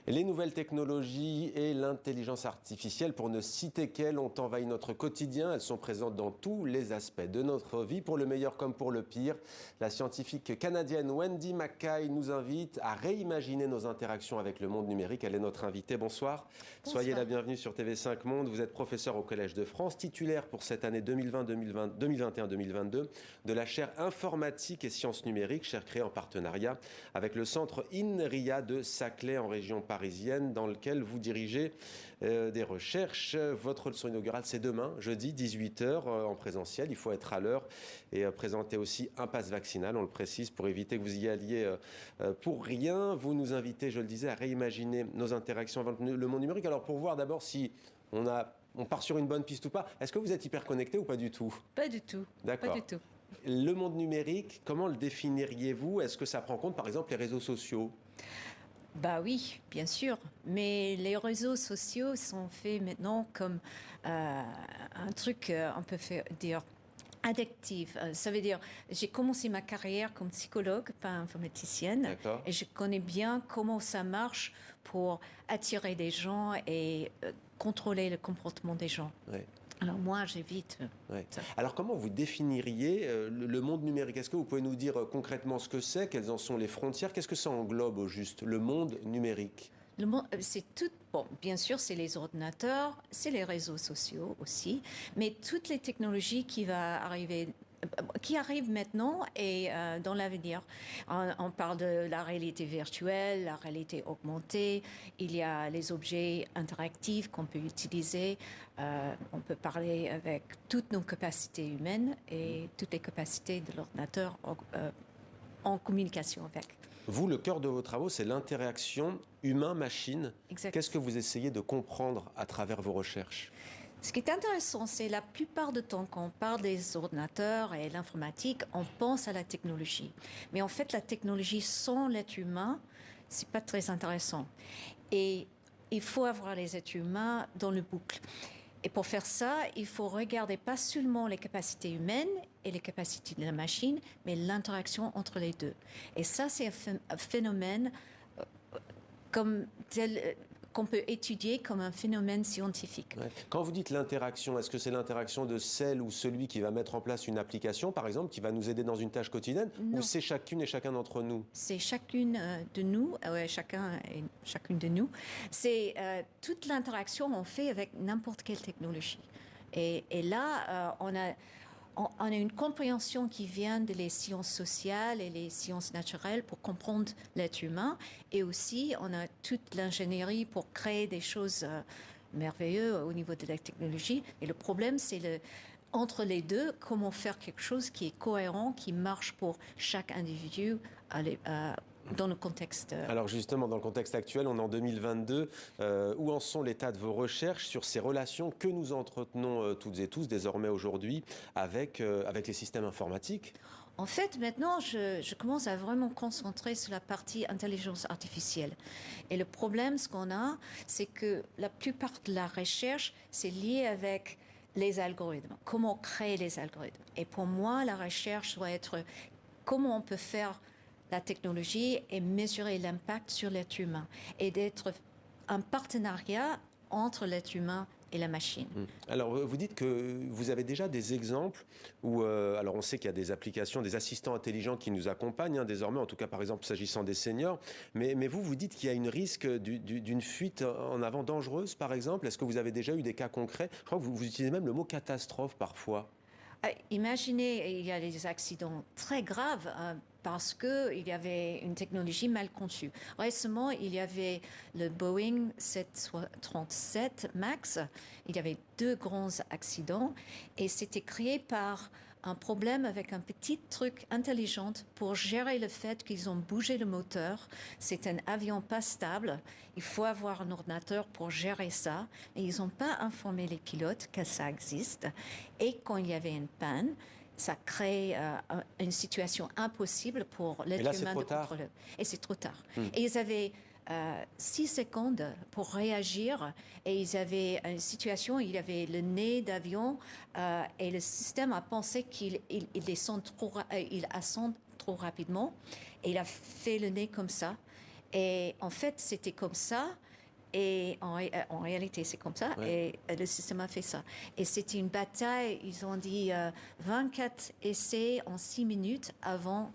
Les nouvelles technologies et l'intelligence artificielle, pour ne citer qu'elles, ont envahi notre quotidien. Elles sont présentes dans tous les aspects de notre vie, pour le meilleur comme pour le pire. La scientifique canadienne Wendy Mackay nous invite à réimaginer nos interactions avec le monde numérique. Elle est notre invitée. Bonsoir. Soyez la bienvenue sur TV5 Monde. Vous êtes professeur au Collège de France, titulaire pour cette année 2021-2022 de la chaire informatique et sciences numériques, chaire créée en partenariat avec le centre INRIA de Saclay en région parisienne, dans lequel vous dirigez des recherches. Votre leçon inaugurale, c'est demain, jeudi, 18h, en présentiel. Il faut être à l'heure et présenter aussi un pass vaccinal, on le précise, pour éviter que vous y alliez pour rien. Vous nous invitez, je le disais, à réimaginer nos interactions avec le monde numérique. Alors, pour voir d'abord si on part sur une bonne piste ou pas, est-ce que vous êtes hyper connecté ou pas du tout? Pas du tout. D'accord. Pas du tout. Le monde numérique, comment le définiriez-vous? Est-ce que ça prend en compte, par exemple, les réseaux sociaux? Bah oui, bien sûr. Mais les réseaux sociaux sont faits maintenant comme un truc, on peut dire, addictif. Ça veut dire, j'ai commencé ma carrière comme psychologue, pas informaticienne. Et je connais bien comment ça marche pour attirer des gens et contrôler le comportement des gens. Ouais. Alors moi, j'évite. Ouais. Alors comment vous définiriez le monde numérique? Est-ce que vous pouvez nous dire concrètement ce que c'est? Quelles en sont les frontières? Qu'est-ce que ça englobe au juste, le monde numérique? Le monde, c'est tout. Bon, bien sûr, c'est les ordinateurs, c'est les réseaux sociaux aussi, mais toutes les technologies qui arrivent maintenant et dans l'avenir. On parle de la réalité virtuelle, la réalité augmentée. Il y a les objets interactifs qu'on peut utiliser. On peut parler avec toutes nos capacités humaines et toutes les capacités de l'ordinateur en communication avec. Vous, le cœur de vos travaux, c'est l'interaction humain-machine. Qu'est-ce que vous essayez de comprendre à travers vos recherches? Ce qui est intéressant, c'est la plupart du temps, quand on parle des ordinateurs et l'informatique, on pense à la technologie. Mais en fait, la technologie sans l'être humain, c'est pas très intéressant. Et il faut avoir les êtres humains dans le boucle. Et pour faire ça, il faut regarder pas seulement les capacités humaines et les capacités de la machine, mais l'interaction entre les deux. Et ça, c'est un phénomène comme tel qu'on peut étudier comme un phénomène scientifique. Ouais. Quand vous dites l'interaction, est-ce que c'est l'interaction de celle ou celui qui va mettre en place une application, par exemple, qui va nous aider dans une tâche quotidienne? Non. Ou c'est chacune et chacun d'entre nous? C'est chacune de nous, chacun et chacune de nous. C'est toute l'interaction qu'on fait avec n'importe quelle technologie. Et là, on a une compréhension qui vient des sciences sociales et les sciences naturelles pour comprendre l'être humain. Et aussi, on a toute l'ingénierie pour créer des choses merveilleuses au niveau de la technologie. Et le problème, c'est entre les deux, comment faire quelque chose qui est cohérent, qui marche pour chaque individu dans le contexte. Alors justement, dans le contexte actuel, on est en 2022. Où en sont l'état de vos recherches sur ces relations que nous entretenons toutes et tous désormais aujourd'hui avec les systèmes informatiques? En fait, maintenant, je commence à vraiment concentrer sur la partie intelligence artificielle. Et le problème, ce qu'on a, c'est que la plupart de la recherche, c'est lié avec les algorithmes. Comment créer les algorithmes? Et pour moi, la recherche doit être comment on peut faire la technologie et mesurer l'impact sur l'être humain et d'être un partenariat entre l'être humain et la machine. Alors, vous dites que vous avez déjà des exemples où, alors on sait qu'il y a des applications, des assistants intelligents qui nous accompagnent, désormais, en tout cas par exemple s'agissant des seniors, mais vous dites qu'il y a une risque d'une fuite en avant dangereuse, par exemple. Est-ce que vous avez déjà eu des cas concrets? Je crois que vous utilisez même le mot catastrophe parfois. Imaginez, il y a des accidents très graves parce qu'il y avait une technologie mal conçue. Récemment, il y avait le Boeing 737 MAX. Il y avait 2 grands accidents et c'était créé par un problème avec un petit truc intelligent pour gérer le fait qu'ils ont bougé le moteur. C'est un avion pas stable. Il faut avoir un ordinateur pour gérer ça. Et ils n'ont pas informé les pilotes que ça existe. Et quand il y avait une panne, ça crée une situation impossible pour l'être humain de contrôler. Et c'est trop tard. Et ils avaient 6 secondes pour réagir et ils avaient une situation, il y avait le nez d'avion et le système a pensé qu'il ascend trop rapidement et il a fait le nez comme ça Et en fait, c'était comme ça. Et en réalité, c'est comme ça. Ouais. Et le système a fait ça. Et c'était une bataille. Ils ont dit 24 essais en 6 minutes avant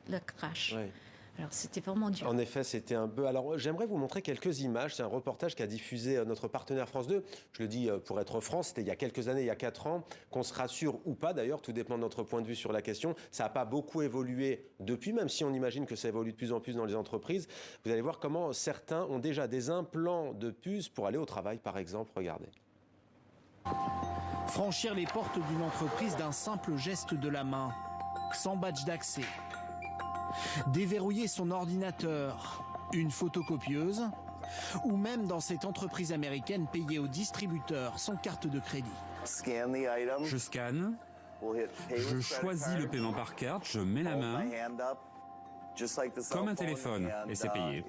le crash. Ouais. Alors, c'était vraiment dur. En effet, c'était un peu... Alors, j'aimerais vous montrer quelques images. C'est un reportage qu'a diffusé notre partenaire France 2. Je le dis pour être franc, c'était il y a quelques années, il y a 4 ans. Qu'on se rassure ou pas, d'ailleurs, tout dépend de notre point de vue sur la question. Ça n'a pas beaucoup évolué depuis, même si on imagine que ça évolue de plus en plus dans les entreprises. Vous allez voir comment certains ont déjà des implants de puces pour aller au travail, par exemple. Regardez. Franchir les portes d'une entreprise d'un simple geste de la main, sans badge d'accès. Déverrouiller son ordinateur, une photocopieuse, ou même dans cette entreprise américaine payer au distributeur sans carte de crédit. Je scanne, je choisis le paiement par carte, je mets la main, comme un téléphone, et c'est payé.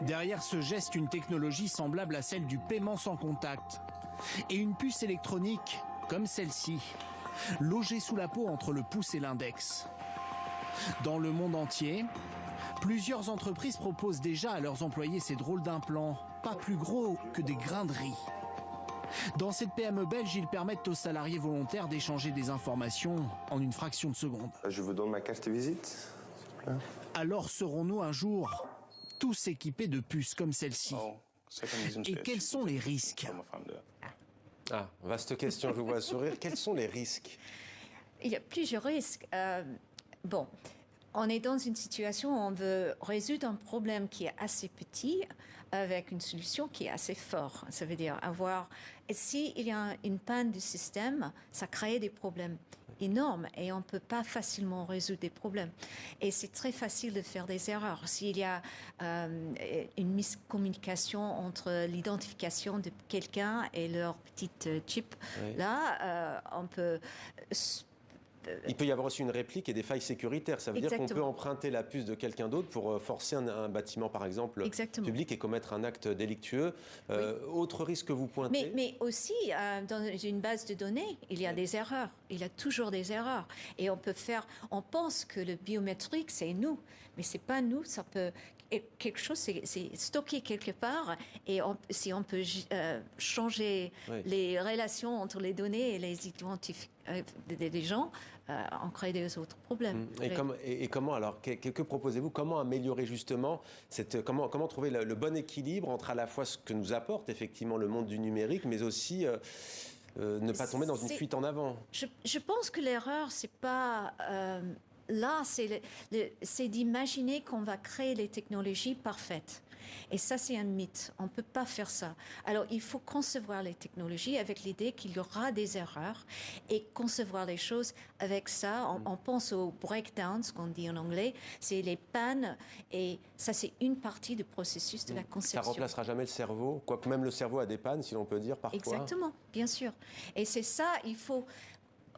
Derrière ce geste, une technologie semblable à celle du paiement sans contact. Et une puce électronique, comme celle-ci, logée sous la peau entre le pouce et l'index. Dans le monde entier, plusieurs entreprises proposent déjà à leurs employés ces drôles d'implants, pas plus gros que des grains de riz. Dans cette PME belge, ils permettent aux salariés volontaires d'échanger des informations en une fraction de seconde. Je vous donne ma carte de visite. Alors serons-nous un jour tous équipés de puces comme celle-ci? Et quels sont les risques? Ah, vaste question, je vous vois sourire. Quels sont les risques? Il y a plusieurs risques. Bon, on est dans une situation où on veut résoudre un problème qui est assez petit avec une solution qui est assez forte. Ça veut dire avoir... S'il y a une panne du système, ça crée des problèmes énormes et on ne peut pas facilement résoudre des problèmes. Et c'est très facile de faire des erreurs. S'il y a une miscommunication entre l'identification de quelqu'un et leur petite chip, là, on peut... Il peut y avoir aussi une réplique et des failles sécuritaires. Ça veut dire qu'on peut emprunter la puce de quelqu'un d'autre pour forcer un bâtiment, par exemple, public et commettre un acte délictueux. Autre risque que vous pointez? Mais aussi, dans une base de données, il y a des erreurs. Il y a toujours des erreurs. Et on pense que le biométrique, c'est nous. Mais c'est pas nous. Ça peut... quelque chose, c'est stocké quelque part. Et si on peut changer les relations entre les données et les identifications des gens, on crée des autres problèmes. Et comment, alors, que proposez-vous? Comment améliorer justement, comment trouver le bon équilibre entre à la fois ce que nous apporte effectivement le monde du numérique, mais aussi ne pas tomber dans une fuite en avant? Je pense que l'erreur, c'est pas... là, c'est d'imaginer qu'on va créer les technologies parfaites. Et ça, c'est un mythe. On ne peut pas faire ça. Alors, il faut concevoir les technologies avec l'idée qu'il y aura des erreurs et concevoir les choses avec ça. On pense au breakdown, ce qu'on dit en anglais. C'est les pannes. Et ça, c'est une partie du processus de la conception. Ça ne remplacera jamais le cerveau, quoique même le cerveau a des pannes, si l'on peut dire, parfois. Exactement, bien sûr. Et c'est ça, il faut...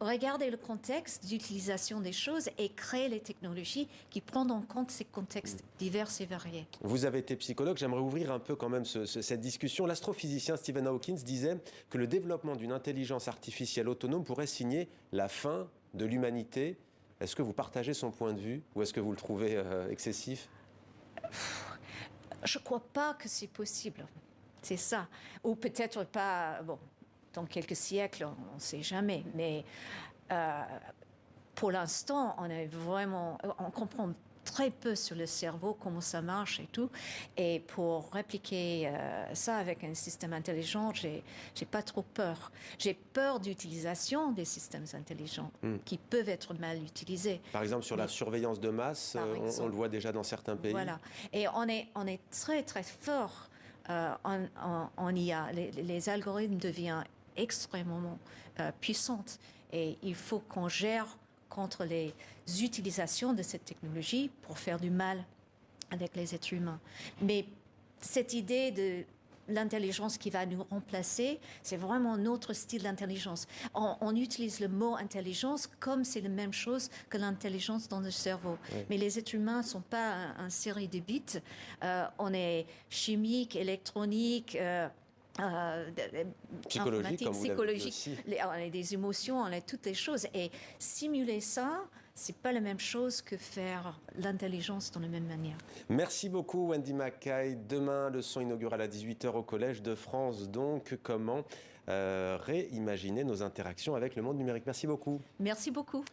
regarder le contexte d'utilisation des choses et créer les technologies qui prennent en compte ces contextes divers et variés. Vous avez été psychologue, j'aimerais ouvrir un peu quand même cette discussion. L'astrophysicien Stephen Hawking disait que le développement d'une intelligence artificielle autonome pourrait signer la fin de l'humanité. Est-ce que vous partagez son point de vue ou est-ce que vous le trouvez excessif? Je ne crois pas que c'est possible. C'est ça. Ou peut-être pas... Bon. Dans quelques siècles, on ne sait jamais. Mais pour l'instant, on comprend très peu sur le cerveau, comment ça marche et tout. Et pour répliquer ça avec un système intelligent, j'ai pas trop peur. J'ai peur d'utilisation des systèmes intelligents qui peuvent être mal utilisés. Par exemple, sur la surveillance de masse, on le voit déjà dans certains pays. Voilà. Et on est très, très fort en IA. Les algorithmes deviennent extrêmement puissantes et il faut qu'on gère contre les utilisations de cette technologie pour faire du mal avec les êtres humains. Mais cette idée de l'intelligence qui va nous remplacer, c'est vraiment notre style d'intelligence. On utilise le mot intelligence comme c'est la même chose que l'intelligence dans le cerveau. Oui. Mais les êtres humains ne sont pas une série de bits. On est chimique, électronique, psychologique, comme psychologique, on a des émotions, on a toutes les choses. Et simuler ça, c'est pas la même chose que faire l'intelligence dans la même manière. Merci beaucoup Wendy Mackay. Demain, leçon inaugurale à 18h au Collège de France. Donc, comment réimaginer nos interactions avec le monde numérique. Merci beaucoup. Merci beaucoup.